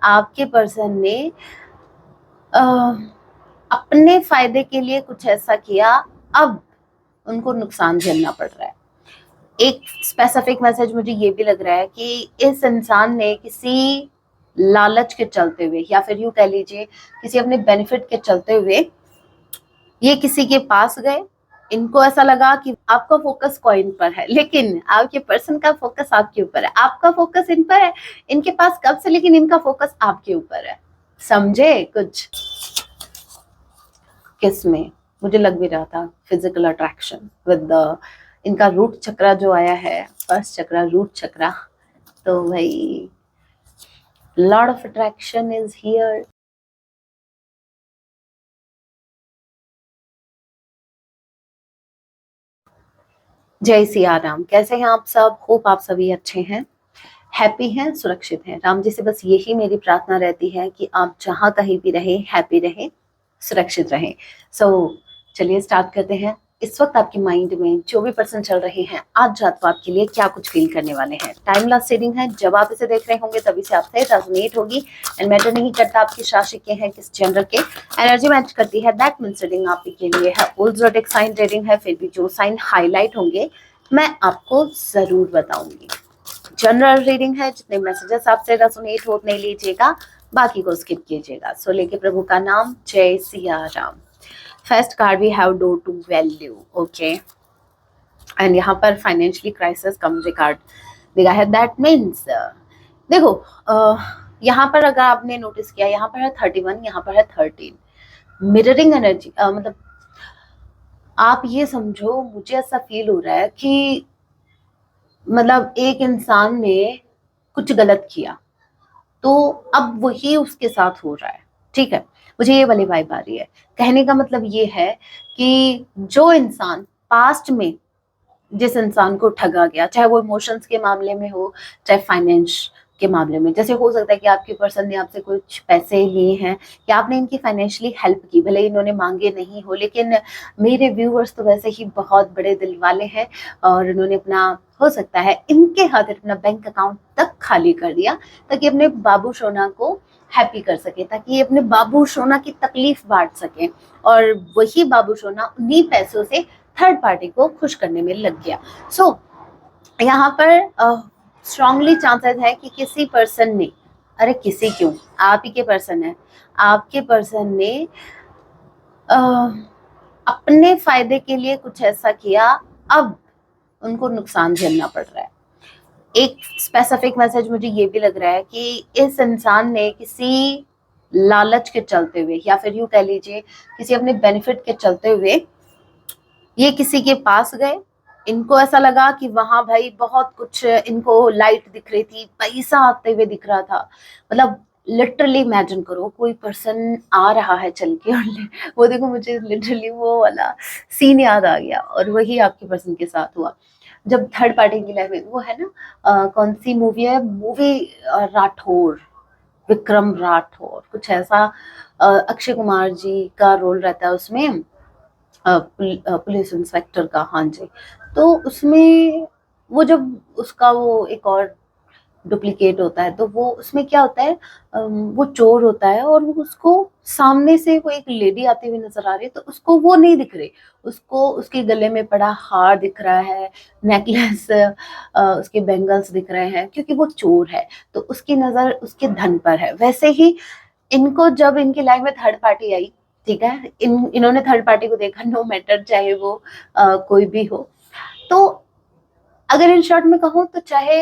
आपके पर्सन ने अ, अपने फायदे के लिए कुछ ऐसा किया, अब उनको नुकसान झेलना पड़ रहा है। एक स्पेसिफिक मैसेज मुझे ये भी लग रहा है कि इस इंसान ने किसी लालच के चलते हुए, या फिर यूं कह लीजिए किसी अपने बेनिफिट के चलते हुए, ये किसी के पास गए। इनको ऐसा लगा कि आपका फोकस कॉइन पर है, लेकिन आपके पर्सन का फोकस आपके ऊपर है, आपका फोकस इन पर है, इनके पास कब से, लेकिन इनका फोकस आपके ऊपर है। समझे कुछ किसमें? मुझे लग भी रहा था फिजिकल अट्रैक्शन विद द, इनका रूट चक्रा जो आया है, फर्स्ट चक्रा, रूट चक्रा, तो भाई lord of attraction is here. जय सिया राम। कैसे हैं आप सब? होप आप सभी अच्छे हैं, हैप्पी हैं, सुरक्षित हैं। राम जी से बस यही मेरी प्रार्थना रहती है कि आप जहां कहीं भी रहे, हैप्पी रहे, सुरक्षित रहे। सो चलिए स्टार्ट करते हैं। इस वक्त आपके माइंड में जो भी पर्सन चल रहे हैं, आज रात को आपके लिए क्या कुछ फील करने वाले हैं। टाइम लास्ट रीडिंग है, जब आप इसे देख रहे होंगे तभी से आपसे रेजोनेट होगी, एंड मैटर नहीं करता आप किस राशि के हैं, किस जेंडर के, एनर्जी मैच करती है, दैट मींस रीडिंग आपके लिए है। ओल्ड ज़ोडिएक साइन रीडिंग है, फिर भी जो साइन हाईलाइट होंगे मैं आपको जरूर बताऊंगी। जनरल रीडिंग है, जितने मैसेजेस आपसे रेजोनेट हो उतने लीजिएगा, बाकी को स्किप कीजिएगा। सो लेके प्रभु का नाम, जय Siya Ram. First card we have door to value, okay, and यहाँ पर फाइनेंशियली क्राइसिस कम रिगार्ड दिया है, दैट मीन्स देखो यहाँ पर अगर आपने नोटिस किया, यहाँ पर है 31, यहाँ पर है 13, मिररिंग एनर्जी। मतलब आप ये समझो, मुझे ऐसा फील हो रहा है कि मतलब एक इंसान ने कुछ गलत किया, तो अब वही उसके साथ हो रहा है। ठीक है, मुझे ये वाली वाइब आ रही है। कहने का मतलब ये है कि जो इंसान पास्ट में जिस इंसान को ठगा गया, चाहे वो इमोशंस के मामले में हो, चाहे फाइनेंस के मामले में, जैसे हो सकता है कि आपके पर्सन ने आपसे कुछ पैसे लिए हैं, या आपने इनकी फाइनेंशियली हेल्प की, भले इन्होंने मांगे नहीं हो, लेकिन मेरे व्यूअर्स तो वैसे ही बहुत बड़े दिल वाले हैं, और इन्होंने अपना, हो सकता है इनके हाथ अपना बैंक अकाउंट तक खाली कर दिया ताकि अपने बाबू सोना को हैप्पी कर सके, ताकि अपने बाबू सोना की तकलीफ बांट सके, और वही बाबू सोना उन्हीं पैसों से थर्ड पार्टी को खुश करने में लग गया। सो यहाँ पर स्ट्रांगली चांसेस है कि किसी पर्सन ने, अरे किसी क्यों, आप ही के पर्सन है, आपके पर्सन ने अपने फायदे के लिए कुछ ऐसा किया, अब उनको नुकसान झेलना पड़ रहा है। एक स्पेसिफिक मैसेज मुझे ये भी लग रहा है कि इस इंसान ने किसी लालच के चलते हुए, या फिर यूं कह लीजिए किसी अपने बेनिफिट के चलते हुए, ये किसी के पास गए। इनको ऐसा लगा कि वहां भाई बहुत कुछ, इनको लाइट दिख रही थी, पैसा आते हुए दिख रहा था। मतलब लिटरली इमेजिन करो, कोई पर्सन आ रहा है चल के, और वो देखो, मुझे लिटरली वो वाला सीन याद आ गया, और वही आपके पर्सन के साथ हुआ। जब थर्ड पार्टी की लाइफ में, वो है ना, कौन सी मूवी है, मूवी राठौर, विक्रम राठौर, कुछ ऐसा, अक्षय कुमार जी का रोल रहता है उसमें, पुलिस इंस्पेक्टर का, हाँ जी। तो उसमें वो जब उसका वो एक और डुप्लीकेट होता है, तो वो उसमें क्या होता है, वो चोर होता है, और वो उसको सामने से वो एक लेडी आती हुई नजर आ रही है, तो उसको वो नहीं दिख रही, उसको उसके गले में पड़ा हार दिख रहा है, नेकलेस, उसके बैंगल्स दिख रहे हैं, क्योंकि वो चोर है, तो उसकी नजर उसके धन पर है। वैसे ही इनको जब इनकी लाइफ में थर्ड पार्टी आई, ठीक है, इन्होंने थर्ड पार्टी को देखा, नो मैटर चाहे वो कोई भी हो, तो अगर इन शॉर्ट में कहूँ तो चाहे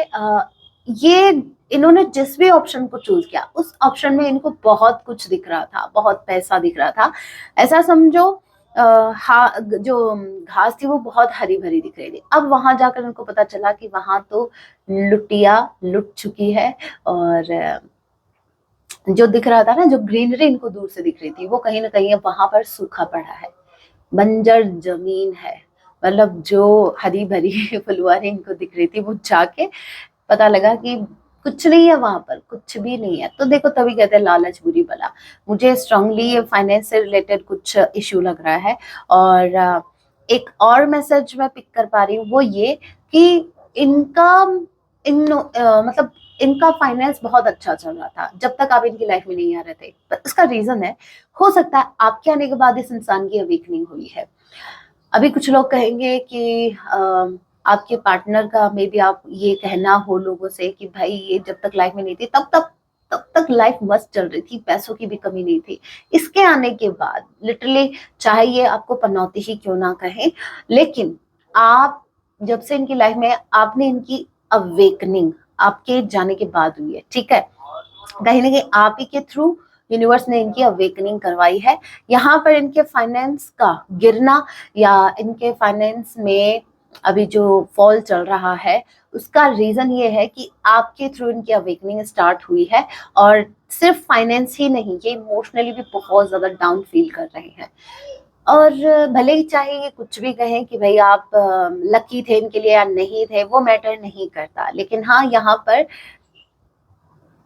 ये इन्होंने जिस भी ऑप्शन को चूज किया, उस ऑप्शन में इनको बहुत कुछ दिख रहा था, बहुत पैसा दिख रहा था। ऐसा समझो जो घास थी वो बहुत हरी भरी दिख रही थी। अब वहां जाकर इनको पता चला कि वहां तो लुटिया लुट चुकी है, और जो दिख रहा था ना, जो ग्रीनरी इनको दूर से दिख रही थी, वो कहीं ना कहीं अब वहां पर सूखा पड़ा है, बंजर जमीन है। मतलब जो हरी भरी फुलवारी इनको दिख रही थी, वो जाके पता लगा कि कुछ नहीं है वहां पर, कुछ भी नहीं है। तो देखो, तभी कहते हैं लालच बुरी बला। मुझे स्ट्रांगली ये फाइनेंस से रिलेटेड कुछ इश्यू लग रहा है। और एक और मैसेज मैं पिक कर पा रही हूँ, वो ये कि इनका मतलब इनका फाइनेंस बहुत अच्छा चल रहा था जब तक आप इनकी लाइफ में नहीं आ रहे थे। पर इसका रीजन है, हो सकता है आपके आने के बाद इस इंसान की अवेकनिंग हुई है। अभी कुछ लोग कहेंगे कि आपके पार्टनर का मे बी आप ये कहना हो लोगों से कि भाई ये जब तक लाइफ में नहीं थी तब तक लाइफ मस्त चल रही थी, पैसों की भी कमी नहीं थी। इसके आने के बाद लिटरली, चाहे ये आपको पनौती ही क्यों ना कहे, लेकिन आप जब से इनकी लाइफ में, आपने इनकी अवेकनिंग आपके जाने के बाद हुई है, ठीक है। कहीं ना कहीं आप ही के थ्रू यूनिवर्स ने इनकी अवेकनिंग करवाई है। यहाँ पर इनके फाइनेंस का गिरना या इनके फाइनेंस में अभी जो फॉल चल रहा है, उसका रीजन ये है कि आपके थ्रू इनकी अवेकनिंग स्टार्ट हुई है। और सिर्फ फाइनेंस ही नहीं, ये इमोशनली भी बहुत ज्यादा डाउन फील कर रहे हैं। और भले ही चाहे ये कुछ भी कहें कि भाई आप लकी थे इनके लिए या नहीं थे, वो मैटर नहीं करता। लेकिन हाँ, यहाँ पर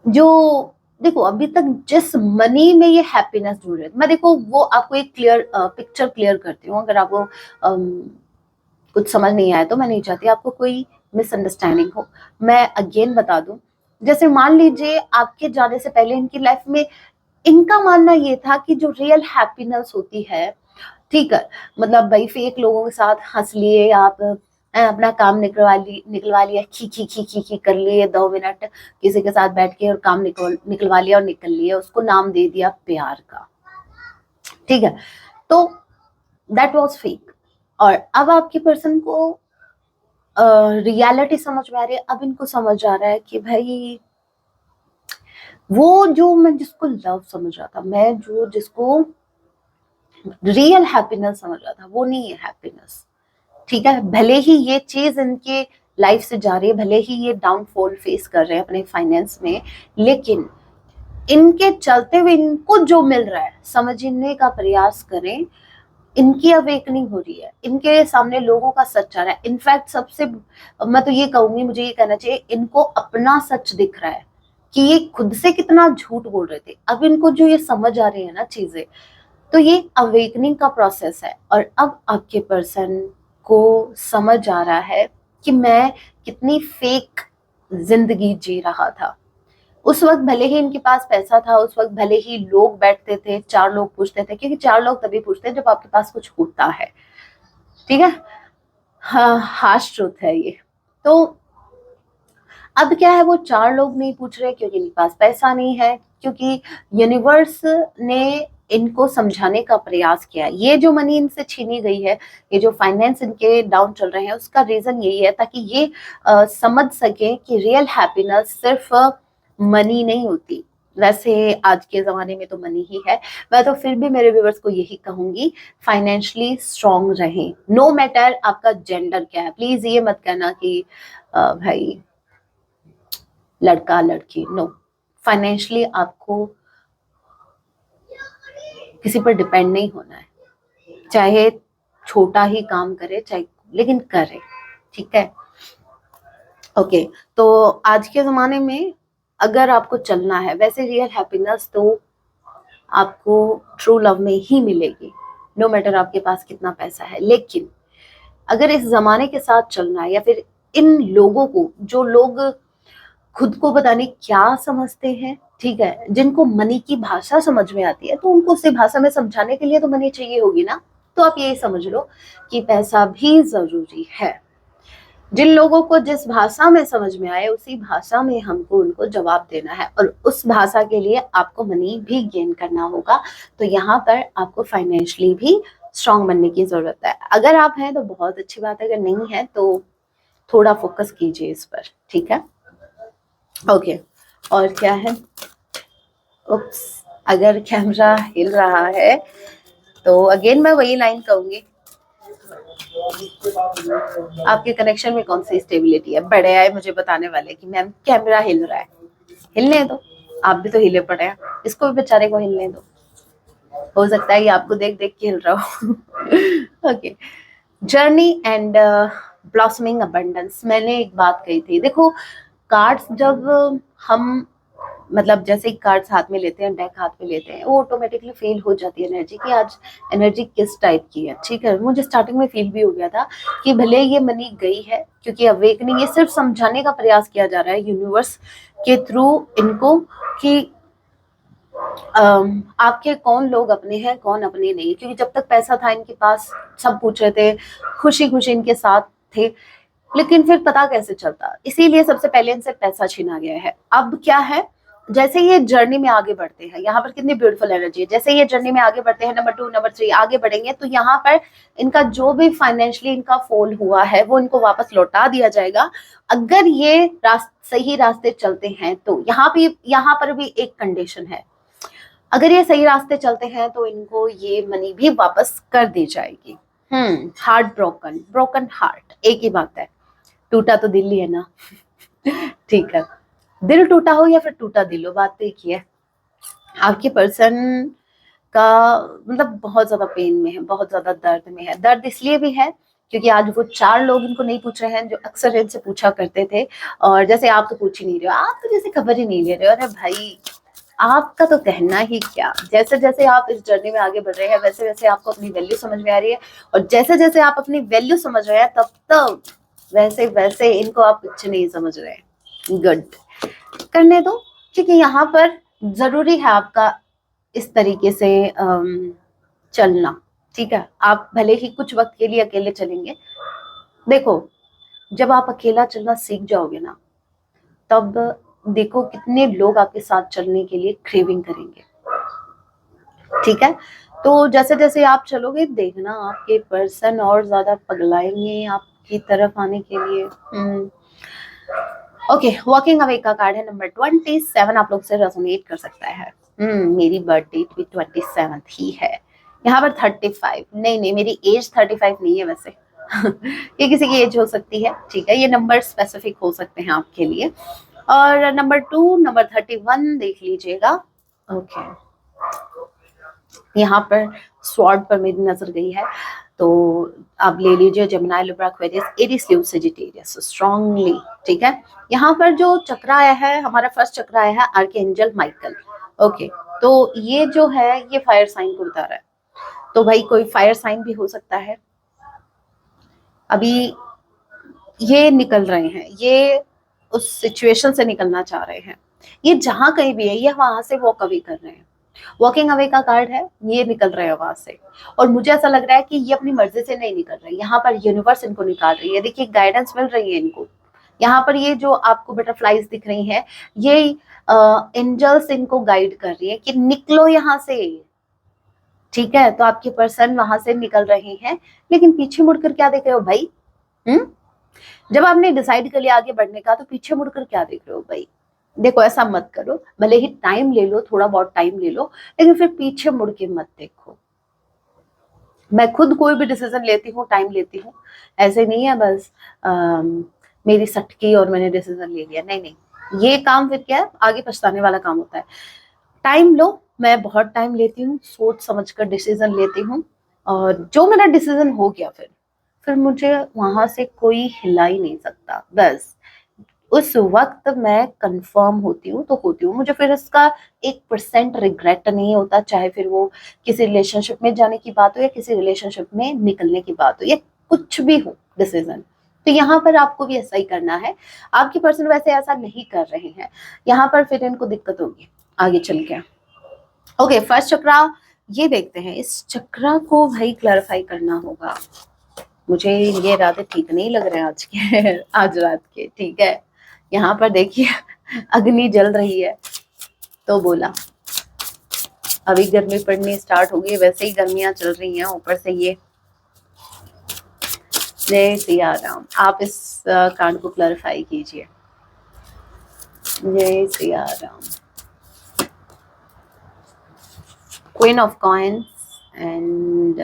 जो देखो, अभी तक जिस मनी में ये हैप्पीनेस ढूंढ रहे थे, मैं देखो वो आपको एक क्लियर पिक्चर क्लियर करती हूँ। अगर आपको कुछ समझ नहीं आया तो मैं नहीं चाहती आपको कोई मिसअंडरस्टैंडिंग हो। मैं अगेन बता दूं, जैसे मान लीजिए आपके जाने से पहले इनकी लाइफ में इनका मानना ये था कि जो रियल हैप्पीनेस होती है, ठीक है, मतलब भाई फेक लोगों के साथ हंस लिए आप, अपना काम निकलवा लिया, खी खी खी खी खी कर लिए 2 मिनट किसी के साथ बैठ के और काम निकलवा लिया और निकल लिया, उसको नाम दे दिया प्यार का, ठीक है। तो दैट वाज फेक। और अब आपके पर्सन को रियलिटी समझ में आ रही है। अब इनको समझ आ रहा है कि भाई वो जो मैं जिसको लव समझ रहा था, मैं जो जिसको रियल हैप्पीनेस समझ रहा था, वो नहीं है हैप्पीनेस, ठीक है। भले ही ये चीज इनके लाइफ से जा रही है, भले ही ये डाउनफॉल फेस कर रहे हैं अपने फाइनेंस में, लेकिन इनके चलते हुए इनको जो मिल रहा है समझने का प्रयास करें। इनकी अवेकनिंग हो रही है, इनके सामने लोगों का सच आ रहा है। इनफैक्ट सबसे मैं तो ये कहूंगी, मुझे ये कहना चाहिए, इनको अपना सच दिख रहा है कि ये खुद से कितना झूठ बोल रहे थे। अब इनको जो ये समझ आ रही है ना चीजें, तो ये अवेकनिंग का प्रोसेस है। और अब आपके पर्सन को समझ आ रहा है कि मैं कितनी फेक जिंदगी जी रहा था। उस वक्त भले ही इनके पास पैसा था, उस वक्त भले ही लोग बैठते थे, 4 लोग पूछते थे, क्योंकि 4 लोग तभी पूछते हैं जब आपके पास कुछ होता है, ठीक है। हाँ, हार्श ट्रूथ है ये। तो अब क्या है, वो 4 लोग नहीं पूछ रहे क्योंकि इनके पास पैसा नहीं है, क्योंकि यूनिवर्स ने इनको समझाने का प्रयास किया। ये जो मनी इनसे छीनी गई है, ये जो फाइनेंस इनके डाउन चल रहे हैं, उसका रीजन यही है ताकि ये समझ सके कि रियल हैप्पीनेस सिर्फ मनी नहीं होती। वैसे आज के जमाने में तो मनी ही है। मैं तो फिर भी मेरे व्यूअर्स को यही कहूंगी, फाइनेंशियली स्ट्रांग रहें, नो मैटर आपका जेंडर क्या है। प्लीज ये मत कहना कि भाई लड़का लड़की, नो। फाइनेंशियली आपको किसी पर डिपेंड नहीं होना है, चाहे छोटा ही काम करे, चाहे, लेकिन करे, ठीक है। ओके, तो आज के जमाने में अगर आपको चलना है, वैसे रियल हैप्पीनेस तो आपको ट्रू लव में ही मिलेगी, नो मैटर आपके पास कितना पैसा है। लेकिन अगर इस जमाने के साथ चलना है, या फिर इन लोगों को, जो लोग खुद को पता नहीं क्या समझते हैं, ठीक है, जिनको मनी की भाषा समझ में आती है, तो उनको उसी भाषा में समझाने के लिए तो मनी चाहिए होगी ना। तो आप यही समझ लो कि पैसा भी जरूरी है। जिन लोगों को जिस भाषा में समझ में आए, उसी भाषा में हमको उनको जवाब देना है, और उस भाषा के लिए आपको मनी भी गेन करना होगा। तो यहाँ पर आपको फाइनेंशियली भी स्ट्रांग बनने की जरूरत है। अगर आप हैं तो बहुत अच्छी बात है, अगर नहीं है तो थोड़ा फोकस कीजिए इस पर, ठीक है। ओके, और क्या है, उप्स, अगर कैमरा हिल रहा है तो अगेन मैं वही लाइन कहूंगी, आपके कनेक्शन में कौन सी स्टेबिलिटी है। बड़े आए मुझे बताने वाले कि मैम कैमरा हिल रहा है, हिलने दो, आप भी तो हिले पड़े हैं, इसको भी बेचारे को हिलने दो, हो सकता है ये आपको देख देख के हिल रहा हो। Okay, journey and blossoming abundance. मैंने एक बात कही थी, देखो कार्ड्स जब हम मतलब जैसे ही कार्ड्स हाथ में लेते हैं, डेक हाथ में लेते हैं, वो ऑटोमेटिकली फील हो जाती है एनर्जी कि आज एनर्जी किस टाइप की है। ठीक है, मुझे स्टार्टिंग में फील भी हो गया था कि भले ये मनी गई है, क्योंकि अवेकनिंग ये सिर्फ समझाने का प्रयास किया जा रहा है यूनिवर्स के थ्रू इनको कि आपके कौन लोग अपने हैं, कौन अपने नहीं। क्योंकि जब तक पैसा था इनके पास, सब पूछ रहे थे, खुशी खुशी इनके साथ थे, लेकिन फिर पता कैसे चलता। इसीलिए सबसे पहले इनसे पैसा छीना गया है। अब क्या है, जैसे ये जर्नी में आगे बढ़ते हैं, यहाँ पर कितनी ब्यूटीफुल एनर्जी है, जैसे ये जर्नी में आगे बढ़ते हैं, नंबर 2 नंबर 3 आगे बढ़ेंगे, तो यहाँ पर इनका जो भी फाइनेंशियली इनका फॉल हुआ है वो इनको वापस लौटा दिया जाएगा, अगर ये सही रास्ते चलते हैं। तो यहाँ पर भी एक कंडीशन है, अगर ये सही रास्ते चलते हैं तो इनको ये मनी भी वापस कर दी जाएगी। हार्ट ब्रोकन, ब्रोकन हार्ट, एक ही बात है, टूटा तो दिल ही है ना। ठीक है, दिल टूटा हो या फिर टूटा दिल हो, बात तो एक ही है। आपके पर्सन का मतलब बहुत ज्यादा पेन में है, बहुत ज्यादा दर्द में है। दर्द इसलिए भी है क्योंकि आज वो 4 लोग इनको नहीं पूछ रहे हैं जो अक्सर इनसे पूछा करते थे। और जैसे आप तो पूछ ही नहीं रहे हो, आप तो जैसे खबर ही नहीं ले रहे हो। अरे भाई, आपका तो कहना ही क्या, जैसे जैसे आप इस जर्नी में आगे बढ़ रहे हैं वैसे वैसे आपको अपनी वैल्यू समझ में आ रही है, और जैसे जैसे आप अपनी वैल्यू समझ रहे हैं तब तब वैसे वैसे इनको आप कुछ नहीं समझ रहे हैं। गुड, करने दो, क्योंकि यहाँ पर जरूरी है आपका इस तरीके से चलना। ठीक है, आप भले ही कुछ वक्त के लिए अकेले चलेंगे, देखो जब आप अकेला चलना सीख जाओगे ना, तब देखो कितने लोग आपके साथ चलने के लिए क्रेविंग करेंगे। ठीक है, तो जैसे जैसे आप चलोगे देखना आपके पर्सन और ज्यादा पगलाएंगे आपकी तरफ आने के लिए। ओके, वॉकिंग अवे का कार्ड है नंबर 27, आप लोग से रेजोनेट कर सकता है। मेरी बर्थ डेट भी 27 ही है। यहाँ पर 35, नहीं मेरी एज 35 नहीं है वैसे। ये किसी की एज हो सकती है। ठीक है, ये नंबर स्पेसिफिक हो सकते हैं आपके लिए। और नंबर 2 नंबर 31 देख लीजिएगा। ओके, यहाँ पर स्वॉर्ड पर मेरी नजर गई है, तो आप ले लीजिए Gemini, Libra, Aquarius, Aries, Leo, Sagittarius strongly. ठीक है, यहाँ पर जो चक्र आया है, हमारा फर्स्ट चक्र आया है आर्कएंजल माइकल। ओके, तो ये जो है ये फायर साइन को बता रहा है, तो भाई कोई फायर साइन भी हो सकता है। अभी ये निकल रहे हैं, ये उस सिचुएशन से निकलना चाह रहे हैं, ये जहां कहीं भी है ये वहां से वॉक अवे कर रहे हैं। वॉकिंग अवे का कार्ड है, ये निकल रहे हैं वहां से, और मुझे ऐसा लग रहा है कि ये अपनी मर्जी से नहीं निकल रहे, यहाँ पर यूनिवर्स इनको निकाल रही है। देखिए गाइडेंस मिल रही है इनको। यहाँ पर ये जो आपको बटरफ्लाईज दिख रही हैं, ये एंजल्स इनको गाइड कर रही है कि निकलो यहाँ से। ठीक है, तो आपके पर्सन वहां से निकल रहे हैं, लेकिन पीछे मुड़कर क्या देख रहे हो भाई? जब आपने डिसाइड कर लिया आगे बढ़ने का, तो पीछे मुड़कर क्या देख रहे हो भाई? देखो ऐसा मत करो, भले ही टाइम ले लो, थोड़ा बहुत टाइम ले लो, लेकिन फिर पीछे मुड़ के मत देखो। मैं खुद कोई भी डिसीजन लेती हूँ टाइम लेती हूँ, ऐसे नहीं है बस मेरी सटकी और मैंने डिसीजन ले लिया, नहीं नहीं, ये काम फिर क्या है, आगे पछताने वाला काम होता है। टाइम लो, मैं बहुत टाइम लेती हूँ, सोच समझ कर डिसीजन लेती हूँ, और जो मेरा डिसीजन हो गया फिर मुझे वहां से कोई हिला ही नहीं सकता। बस उस वक्त मैं कंफर्म होती हूँ तो होती हूँ, मुझे फिर इसका 1% रिग्रेट नहीं होता, चाहे फिर वो किसी रिलेशनशिप में जाने की बात हो या किसी रिलेशनशिप में निकलने की बात हो या कुछ भी हो डिसीजन। तो यहाँ पर आपको भी ऐसा ही करना है। आपकी पर्सन वैसे ऐसा नहीं कर रहे हैं, यहाँ पर फिर इनको दिक्कत होगी आगे चल के। ओके, फर्स्ट चक्रा ये देखते हैं, इस चक्रा को भाई क्लैरिफाई करना होगा। मुझे ये इरादे ठीक नहीं लग रहे हैं आज के आज रात के। ठीक है, यहाँ पर देखिए अग्नि जल रही है, तो बोला अभी गर्मी पड़नी स्टार्ट हो गई, वैसे ही गर्मियां चल रही हैं, ऊपर से ये। जय सिया राम, आप इस कांड को क्लैरिफाई कीजिए। जय Siya Ram. Queen of coins and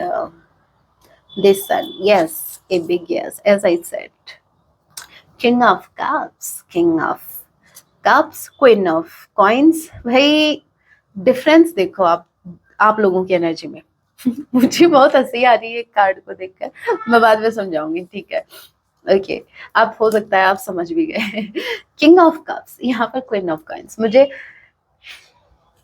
this sun, yes, a big yes, as I said. King of cups, queen of coins। भाई डिफरेंस देखो आप लोगों की एनर्जी में। मुझे बहुत हंसी आ रही है कार्ड को देखकर, मैं बाद में समझाऊंगी। ठीक है, ओके, आप हो सकता है आप समझ भी गए। किंग ऑफ कप्स, यहाँ पर क्वीन ऑफ कॉइन्स, मुझे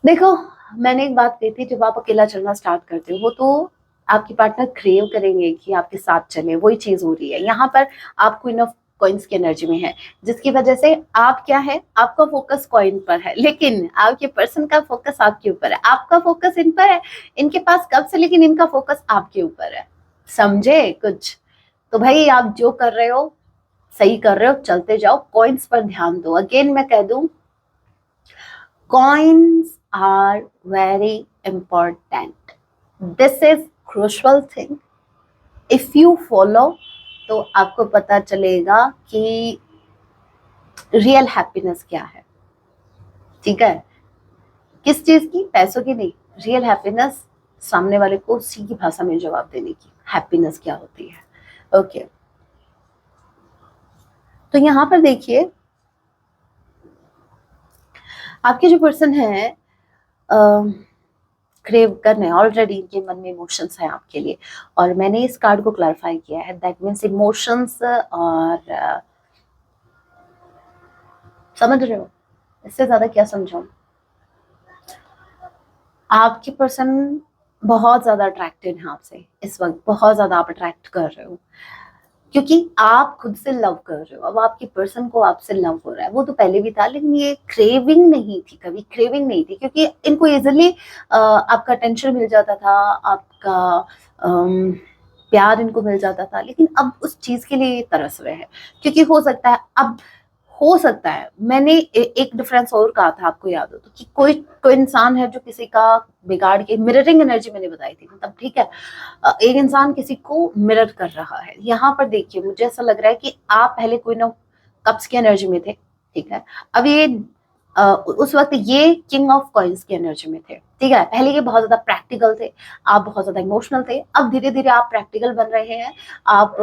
देखो, मैंने एक बात कही थी, जब आप अकेला चलना स्टार्ट करते हो तो आपकी पार्टनर क्रेव करेंगे कि आपके साथ चले, वही चीज हो रही है यहाँ पर। आप क्वीन ऑफ कॉइन्स की एनर्जी में है, जिसकी वजह से आप क्या है, आपका फोकस कॉइन पर है, लेकिन आपके पर्सन का फोकस आपके ऊपर है, आपका फोकस इन पर है, इनके पास कब से, लेकिन इनका फोकस आपके ऊपर है। समझे कुछ? तो भाई आप जो कर रहे हो सही कर रहे हो, चलते जाओ, कॉइन्स पर ध्यान दो। अगेन मैं कह दूं, coins are very important. This is crucial thing. If you follow, तो आपको पता चलेगा कि रियल हैप्पीनेस क्या है। ठीक है? किस चीज की? पैसों की नहीं, रियल हैप्पीनेस, सामने वाले को उसी की भाषा में जवाब देने की हैप्पीनेस क्या होती है। ओके, तो यहाँ पर देखिए, आपके जो पर्सन है क्रेव कर रहे हैं, ऑलरेडी इनके मन में इमोशंस हैं आपके लिए, और मैंने इस कार्ड को क्लैरिफाई किया है, दैट मीन्स इमोशंस। और समझ रहे हो, इससे ज्यादा क्या समझाऊं? आपकी पर्सन बहुत ज्यादा अट्रैक्टेड है आपसे इस वक्त, बहुत ज्यादा आप अट्रैक्ट कर रहे हो, क्योंकि आप खुद से लव कर रहे हो। अब आपकी पर्सन को आपसे लव हो रहा है, वो तो पहले भी था, लेकिन ये क्रेविंग नहीं थी, कभी क्रेविंग नहीं थी, क्योंकि इनको इजिली आपका अटेंशन मिल जाता था, आपका प्यार इनको मिल जाता था, लेकिन अब उस चीज के लिए ये तरस रहे हैं। क्योंकि हो सकता है, अब हो सकता है, मैंने एक डिफरेंस और कहा था, आपको याद हो तो, कि कोई इंसान है जो किसी का बिगाड़ के, मिररिंग एनर्जी मैंने बताई थी, मतलब ठीक है, एक इंसान किसी को मिरर कर रहा है। यहाँ पर देखिए, मुझे ऐसा लग रहा है कि आप पहले क्वीन ऑफ कप्स की एनर्जी में थे, ठीक है, अब ये उस वक्त ये किंग ऑफ कॉइन्स की एनर्जी में थे, ठीक है। पहले ये बहुत ज्यादा प्रैक्टिकल थे, आप बहुत ज्यादा इमोशनल थे, अब धीरे धीरे आप प्रैक्टिकल बन रहे हैं, आप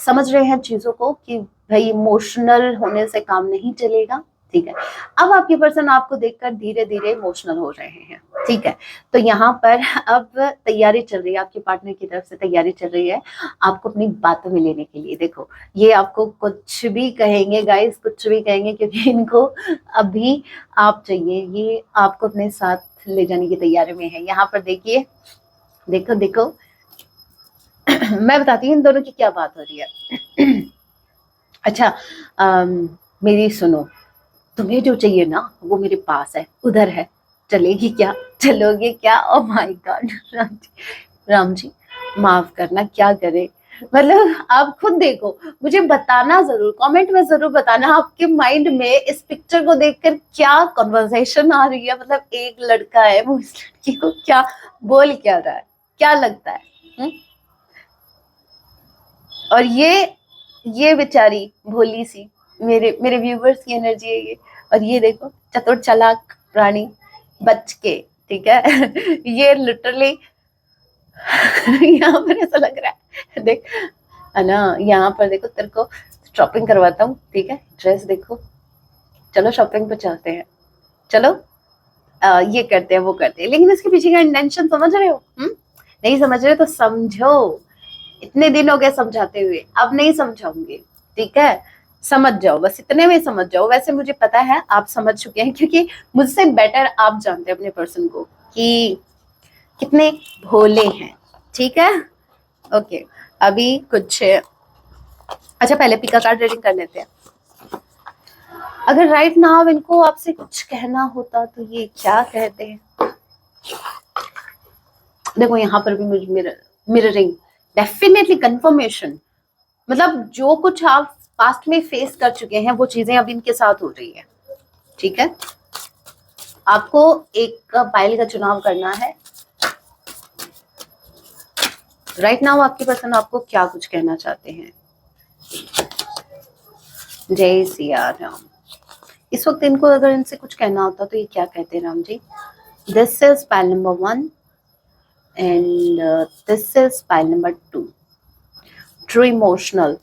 समझ रहे हैं चीजों को कि भाई इमोशनल होने से काम नहीं चलेगा, ठीक है। अब आपके पर्सन आपको देखकर धीरे धीरे इमोशनल हो रहे हैं, ठीक है। तो यहाँ पर अब तैयारी चल रही है, आपके पार्टनर की तरफ से तैयारी चल रही है आपको अपनी बातों में लेने के लिए। देखो, ये आपको कुछ भी कहेंगे गाइस, कुछ भी कहेंगे, क्योंकि इनको अभी आप चाहिए, ये आपको अपने साथ ले जाने की तैयारी में है। यहाँ पर देखिए, देखो देखो मैं बताती हूँ इन दोनों की क्या बात हो रही है। अच्छा, मेरी सुनो, तुम्हें जो चाहिए ना वो मेरे पास है, उधर है, चलेगी क्या, चलोगे क्या? Oh my God, Ram ji माफ करना, क्या करे, मतलब आप खुद देखो, मुझे बताना जरूर, कमेंट में जरूर बताना आपके माइंड में इस पिक्चर को देखकर क्या कन्वर्सेशन आ रही है, मतलब एक लड़का है, वो इस लड़की को क्या बोल क्या रहा है, क्या लगता है? हुँ? और ये बेचारी भोली सी, मेरे मेरे व्यूवर्स की एनर्जी है ये। और ये देखो, चतुर चालाक प्राणी, बच के, ठीक है। ये लिटरली यहाँ पर ऐसा लग रहा है, देख, है ना, यहाँ पर देखो, तेरे को शॉपिंग करवाता हूँ, ठीक है, ड्रेस देखो, चलो शॉपिंग पे चलते हैं, चलो ये करते हैं, वो करते हैं, लेकिन इसके पीछे का इंटेंशन समझ रहे हो? नहीं समझ रहे तो समझो, इतने दिन हो गए समझाते हुए, अब नहीं समझाऊंगी, ठीक है, समझ जाओ, बस इतने में समझ जाओ। वैसे मुझे पता है आप समझ चुके हैं, क्योंकि मुझसे बेटर आप जानते हैं अपने पर्सन को कि कितने भोले हैं, ठीक है। ओके, अभी कुछ, अच्छा पहले पिका कार्ड रीडिंग कर लेते हैं। अगर राइट नाउ इनको आपसे कुछ कहना होता तो ये क्या कहते हैं? देखो, यहाँ पर भी मुझे मिररिंग, डेफिनेटली कंफर्मेशन, मतलब जो कुछ आप पास्ट में फेस कर चुके हैं वो चीजें अब इनके साथ हो रही है, ठीक है। आपको एक पाइल का चुनाव करना है। राइट नाउ आपके पर्सन आपको क्या कुछ कहना चाहते हैं? जय सिया राम। इस वक्त इनको अगर इनसे कुछ कहना होता तो ये क्या कहते हैं Ram ji? This is pile number 1 and this is pile number 2, true emotional.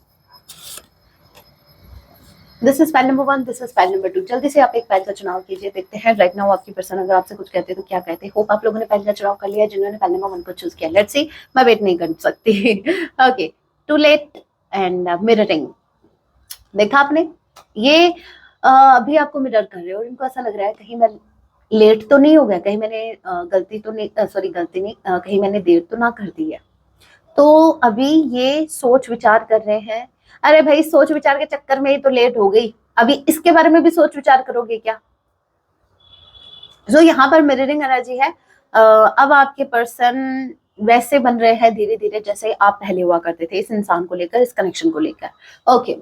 This is file number 1, this is file number 2। जल्दी से आप एक फाइल का चुनाव कीजिए, देखते हैं राइट नाउ आपकी पर्सन अगर आपसे कुछ कहते हैं तो क्या कहते हैं। होप आप लोगों ने फाइल का चुनाव कर लिया, जिन्होंने फाइल नंबर 1 को चूज किया। लेट्स सी, मैं वेट नहीं कर सकती। Okay, too late and mirroring. देखा आपने, ये अभी आपको मिरर कर रहे हो और इनको ऐसा लग रहा है कहीं मैं लेट तो नहीं हो गया, कहीं मैंने गलती तो नहीं, सॉरी गलती नहीं, कहीं मैंने देर तो ना कर दी है। तो अभी ये सोच विचार कर रहे हैं। अरे भाई, सोच विचार के चक्कर में ही तो लेट हो गई, अभी इसके बारे में भी सोच विचार करोगे क्या? जो यहाँ पर मिररिंग एनर्जी है, अब आपके पर्सन वैसे बन रहे हैं धीरे धीरे जैसे आप पहले हुआ करते थे, इस इंसान को लेकर, इस कनेक्शन को लेकर। ओके,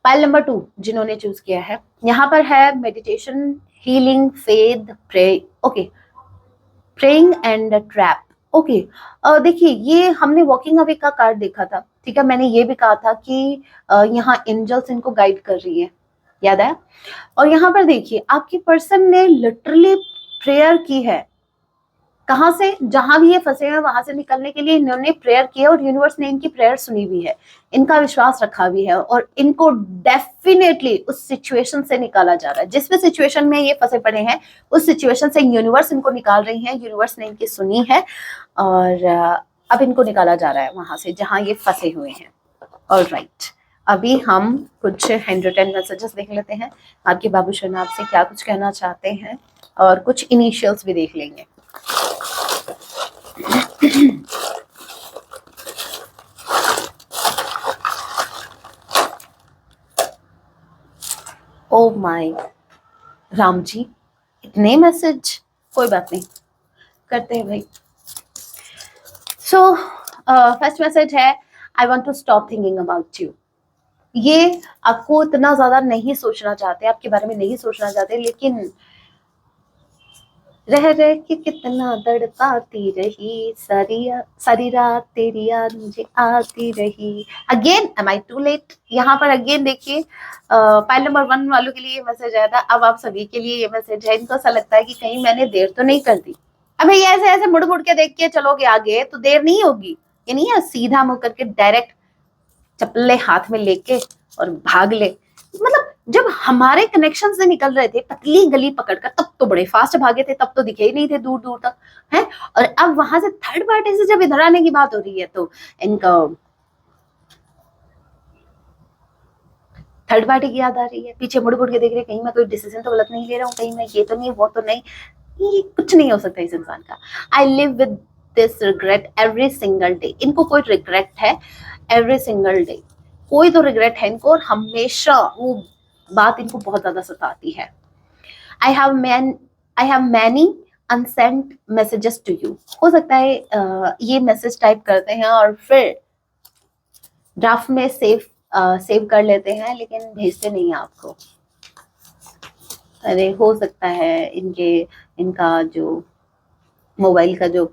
पाइल नंबर 2 जिन्होंने चूज किया है, यहाँ पर है meditation, healing, faith, pray. Okay, praying and trap. Okay, देखिए ये हमने वॉकिंग अवे का कार्ड देखा था, ठीक है, मैंने ये भी कहा था कि यहाँ एंजल्स इनको गाइड कर रही है, याद आया? और यहाँ पर देखिए आपके पर्सन ने लिटरली प्रेयर की है, कहां से, जहां भी ये फंसे हैं वहां से निकलने के लिए इन्होंने प्रेयर की है, और यूनिवर्स ने इनकी प्रेयर सुनी भी है, इनका विश्वास रखा भी है, और इनको डेफिनेटली उस सिचुएशन से निकाला जा रहा है, जिस भी सिचुएशन में ये फंसे पड़े हैं उस सिचुएशन से यूनिवर्स इनको निकाल रही है, यूनिवर्स ने इनकी सुनी है, और अब इनको निकाला जा रहा है वहां से जहां ये फंसे हुए हैं। ऑलराइट, अभी हम कुछ हैंड रिटन मैसेजेस देख लेते हैं, आपके बाबू शना आपसे क्या कुछ कहना चाहते हैं, और कुछ इनिशियल्स भी देख लेंगे। ओ माय राम जी, इतने मैसेज, कोई बात नहीं, करते हैं भाई। सो फर्स्ट मैसेज है, I want to stop thinking about you. ये आपको इतना ज्यादा नहीं सोचना चाहते, आपके बारे में नहीं सोचना चाहते, लेकिन रह रह के कितना तड़पाती रही, सारी रात तेरी याद मुझे आती रही। Again am I too late? यहाँ पर अगेन देखिए, पाइल नंबर 1 वालों के लिए ये मैसेज आया था, अब आप सभी के लिए ये मैसेज है। इनको ऐसा लगता है कि कहीं मैंने देर तो नहीं कर दी। अब भैया ऐसे ऐसे मुड़ मुड़ के देख के चलोगे आगे तो देर नहीं होगी, ये नहीं है सीधा मुंह करके डायरेक्ट चप्पलें हाथ में लेके और भाग ले। मतलब जब हमारे कनेक्शन से निकल रहे थे पतली गली पकड़कर, तब तो बड़े फास्ट भागे थे, तब तो दिखे ही नहीं थे दूर दूर तक, है। और अब वहां से थर्ड पार्टी से जब इधर आने की बात हो रही है तो इनका थर्ड पार्टी की याद आ रही है, पीछे मुड़ मुड़ के देख रहे, कहीं मैं कोई डिसीजन तो गलत नहीं ले रहा हूँ, कहीं मैं ये तो नहीं, वो तो नहीं, ये कुछ नहीं हो सकता इस इंसान का। I live with this regret every single day. इनको कोई रिग्रेट है एवरी सिंगल डे, कोई तो रिग्रेट है इनको, और हमेशा वो बात इनको बहुत ज्यादा सताती है। I have many unsent messages to you. हो सकता है ये मैसेज टाइप करते हैं और फिर ड्राफ्ट में सेव कर लेते हैं, लेकिन भेजते नहीं है आपको। अरे हो सकता है इनका जो मोबाइल का जो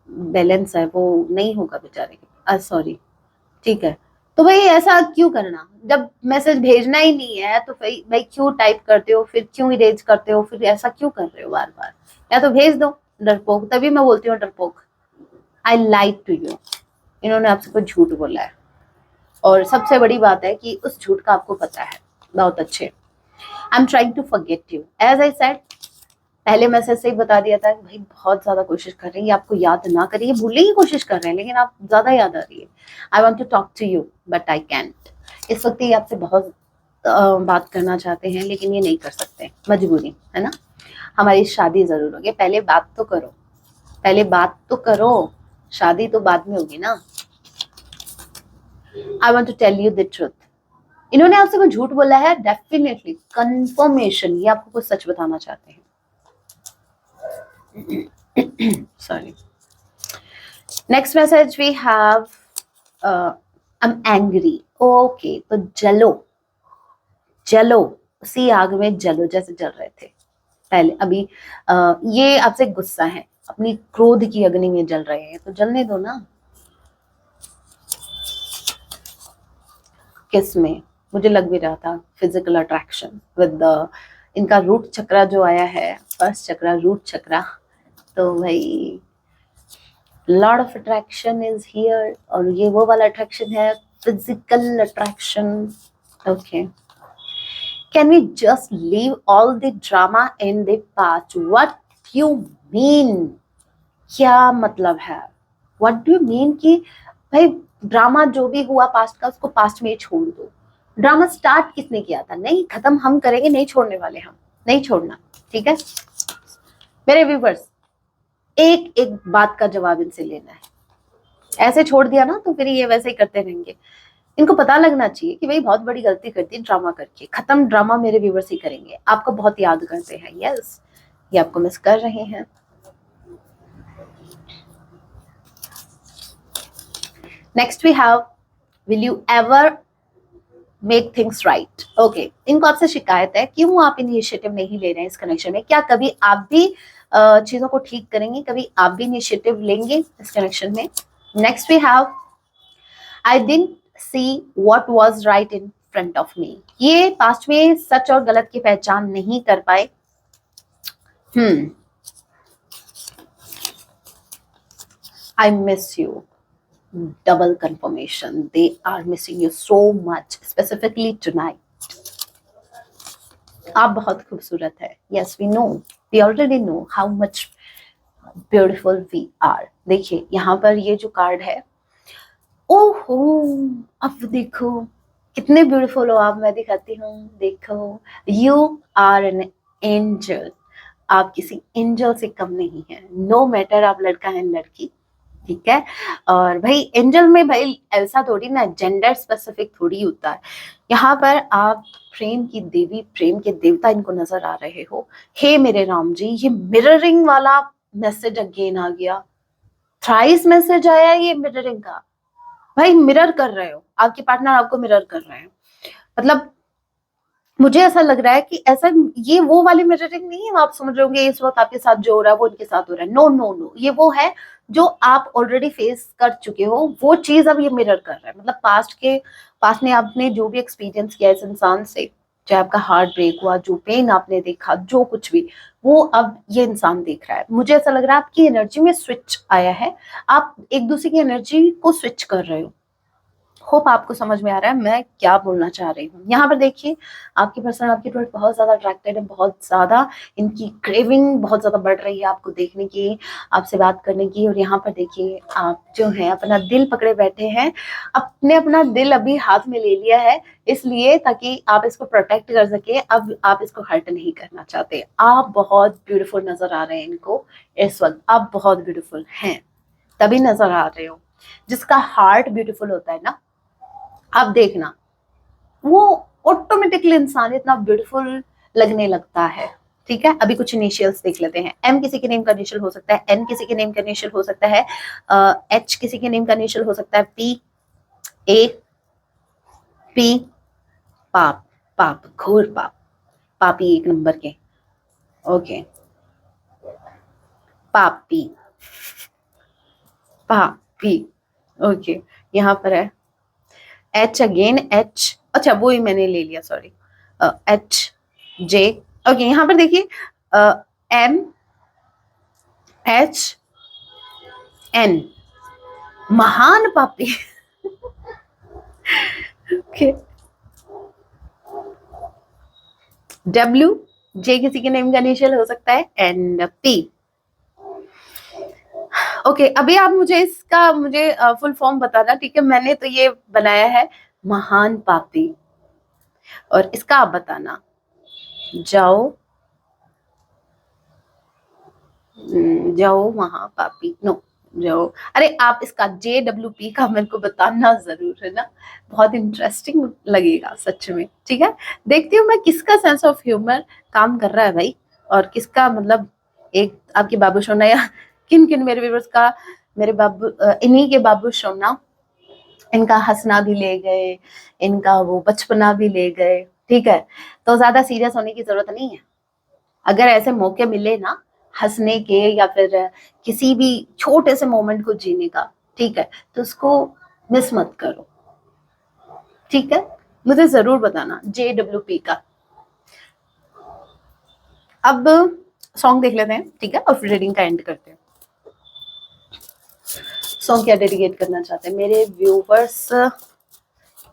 बैलेंस है वो नहीं होगा बेचारे के, सॉरी, ठीक है। तो भाई ऐसा क्यों करना, जब मैसेज भेजना ही नहीं है तो भाई क्यों टाइप करते हो, फिर क्यों इरेज करते हो, फिर ऐसा क्यों कर रहे हो बार बार, या तो भेज दो। डरपोक, तभी मैं बोलती हूँ डरपोक। आई लाइक टू यू, इन्होंने आपसे कोई झूठ बोला है, और सबसे बड़ी बात है कि उस झूठ का आपको पता है, बहुत अच्छे। I am trying to forget you, as I said, पहले मैसेज से ही बता दिया था कि भाई बहुत ज्यादा कोशिश कर रही है आपको याद ना करिए, भूलने की कोशिश कर रहे हैं, लेकिन आप ज्यादा याद आ रही है। I want to talk to you but I can't. इस वक्त ये आपसे बहुत बात करना चाहते हैं, लेकिन ये नहीं कर सकते, मजबूरी है ना। हमारी शादी जरूर होगी, पहले बात तो करो, पहले बात तो करो, शादी तो बाद में होगी ना। I want to tell you the truth. इन्होंने आपसे कोई झूठ बोला है, डेफिनेटली कंफर्मेशन, ये आपको कुछ सच बताना चाहते हैं। Sorry. Next message we have, I'm angry. Okay, तो जलो उसी आग में जलो जैसे जल रहे थे पहले, अभी ये आपसे गुस्सा है, अपनी क्रोध की अग्नि में जल रहे हैं, तो जलने दो ना। किस में, मुझे लग भी रहा था फिजिकल अट्रैक्शन विद इनका रूट चक्रा जो आया है, फर्स्ट चक्रा, रूट चक्रा, तो भाई lord of attraction is here, और ये वो वाला अट्रैक्शन है, physical attraction. Okay, can we just leave all the drama in the past? What you mean, क्या मतलब है, व्हाट डू यू मीन कि भाई ड्रामा जो भी हुआ पास्ट का उसको पास्ट में छोड़ दो। ड्रामा स्टार्ट किसने किया था? नहीं, खत्म हम करेंगे, नहीं छोड़ने वाले हम, नहीं छोड़ना, ठीक है। मेरे व्यूवर्स, एक एक बात का जवाब इनसे लेना है। ऐसे छोड़ दिया ना तो फिर ये वैसे ही करते रहेंगे। इनको पता लगना चाहिए कि भाई बहुत बड़ी गलती कर दी ड्रामा करके। खत्म ड्रामा मेरे व्यूवर्स ही करेंगे, आपको बहुत याद करते हैं। यस, ये आपको मिस कर रहे हैं। Next we have, will you ever make things right. Okay, इनको आपसे शिकायत है क्यों आप इनिशिएटिव नहीं ले रहे हैं इस कनेक्शन में। क्या कभी आप भी चीजों को ठीक करेंगे, कभी आप भी इनिशिएटिव लेंगे इस कनेक्शन में। Next we have, I didn't see what was right in front of me. ये पास्ट में सच और गलत की पहचान नहीं कर पाए। I miss you, double confirmation, they are missing you so much, specifically tonight. आप बहुत खूबसूरत है। Yes, we know, we already know how much beautiful we are. देखिए यहाँ पर ये जो कार्ड है, ओहो, अब देखो कितने ब्यूटीफुल हो आप। मैं दिखाती हूँ, देखो, यू आर एन एंजल। आप किसी एंजल से कम नहीं है, नो मैटर आप लड़का है लड़की, ठीक है। और भाई एंजल में भाई ऐसा थोड़ी ना जेंडर स्पेसिफिक थोड़ी होता है। यहाँ पर आप प्रेम की देवी, प्रेम के देवता इनको नजर आ रहे हो। हे मेरे राम जी, ये मिररिंग वाला मैसेज अगेन आ गया, थ्राइस मैसेज आया ये मिररिंग का। भाई मिरर कर रहे हो, आपके पार्टनर आपको मिरर कर रहे हैं। मतलब मुझे ऐसा लग रहा है कि ऐसा, ये वो वाली मिररिंग नहीं है आप समझ रहे होंगे इस वक्त आपके साथ जो हो रहा है वो उनके साथ हो रहा है। नो नो नो, ये वो है जो आप ऑलरेडी फेस कर चुके हो, वो चीज अब ये मिरर कर रहा है। मतलब पास्ट में आपने जो भी एक्सपीरियंस किया इस इंसान से, चाहे आपका हार्ट ब्रेक हुआ, जो पेन आपने देखा, जो कुछ भी, वो अब ये इंसान देख रहा है। मुझे ऐसा लग रहा है आपकी एनर्जी में स्विच आया है, आप एक दूसरे की एनर्जी को स्विच कर रहे हो। होप आपको समझ में आ रहा है मैं क्या बोलना चाह रही हूँ। यहाँ पर देखिए आपकी पर्सन आपकी टुवर्ड बहुत ज्यादा अट्रैक्टेड है, बहुत ज्यादा इनकी क्रेविंग बहुत ज्यादा बढ़ रही है आपको देखने की, आपसे बात करने की। और यहाँ पर देखिए आप जो है अपना दिल पकड़े बैठे हैं, अपने अपना दिल अभी हाथ में ले लिया है, इसलिए ताकि आप इसको प्रोटेक्ट कर सके। अब आप इसको हर्ट नहीं करना चाहते। आप बहुत ब्यूटीफुल नजर आ रहे हैं इनको इस वक्त, आप बहुत ब्यूटीफुल हैं तभी नजर आ रहे हो। जिसका हार्ट ब्यूटीफुल होता है ना, आप देखना वो ऑटोमेटिकली इंसान इतना ब्यूटीफुल लगने लगता है। ठीक है, अभी कुछ इनिशियल्स देख लेते हैं। एम किसी के नेम का इनिशियल हो सकता है, एन किसी के नेम का इनिशियल हो सकता है, एच किसी के नेम का इनिशियल हो सकता है, पी, ए, पी, पाप, पाप, घोर पाप, पापी एक नंबर के। ओके, पापी, पापी। ओके, यहाँ पर है एच अगेन, एच, अच्छा वो ही मैंने ले लिया, सॉरी, एच, जे। ओके, यहाँ पर देखिए एम, एच, एन, महान पापी। ओके, डब्ल्यू, जे किसी के नेम का इनिशियल हो सकता है, एंड पी। ओके, अभी आप मुझे फुल फॉर्म बताना, ठीक है। मैंने तो ये बनाया है महान पापी, और इसका आप बताना। जाओ जाओ वहां पापी, नो जाओ, अरे आप इसका JWP का मेरे को बताना जरूर, है ना, बहुत इंटरेस्टिंग लगेगा सच में। ठीक है, देखती हूँ मैं किसका सेंस ऑफ ह्यूमर काम कर रहा है भाई, और किसका मतलब एक आपकी बाबू सोना, या किन किन मेरे व्यूअर्स का, मेरे बाबू, इन्हीं के बाबू सोना, इनका हंसना भी ले गए, इनका वो बचपना भी ले गए। ठीक है, तो ज्यादा सीरियस होने की जरूरत नहीं है। अगर ऐसे मौके मिले ना हंसने के, या फिर किसी भी छोटे से मोमेंट को जीने का, ठीक है, तो उसको मिस मत करो। ठीक है, मुझे जरूर बताना JWP का। अब सॉन्ग देख लेते हैं, ठीक है, और फिर रीडिंग का एंड करते हैं। सॉन्ग क्या डेडिकेट करना चाहते हैं मेरे व्यूवर्स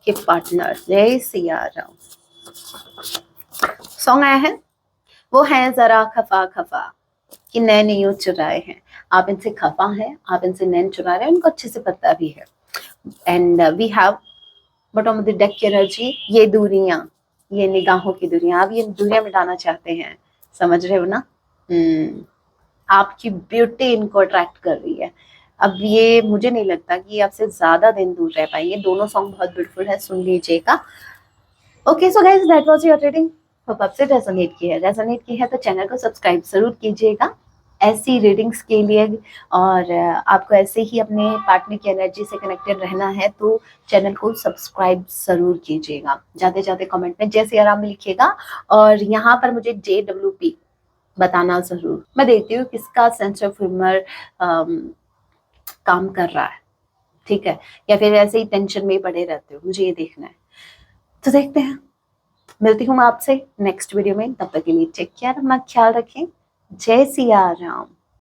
के पार्टनर। जय सिया राम। सॉन्ग आया है, वो है जरा खफा खफा कि नैन यूं चुराए हैं। आप इनसे खफा हैं, आप इनसे नैन चुरा रहे हैं, उनको अच्छे से पता भी है। And we have bottom of the deck की एनर्जी, ये दूरियां, ये निगाहों की दूरियां, आप ये दूरियां मिटाना चाहते हैं, समझ रहे हो ना। आपकी ब्यूटी इनको अट्रैक्ट कर रही है। अब ये मुझे नहीं लगता कि आपसे ज्यादा दिन दूर रह पाएंगे। दोनों सॉन्ग बहुत ब्यूटीफुल है, सुन लीजिएगा। Okay so guys, that was your reading. Hope आपसे रेजोनेट की है तो चैनल को सब्सक्राइब जरूर कीजिएगा ऐसी रीडिंग्स के लिए। और आपको ऐसे ही अपने पार्टनर की एनर्जी से कनेक्टेड रहना है तो चैनल को सब्सक्राइब जरूर कीजिएगा। जाते जाते कमेंट में जय सिया राम लिखिएगा, और यहाँ पर मुझे JWP बताना जरूर। मैं देखती हूँ किसका सेंस ऑफ ह्यूमर काम कर रहा है, ठीक है, या फिर ऐसे ही टेंशन में ही पड़े रहते हो, मुझे ये देखना है। तो देखते हैं, मिलती हूँ मैं आपसे नेक्स्ट वीडियो में। तब तक के लिए टेक केयर, अपना ख्याल रखें। जय सिया राम।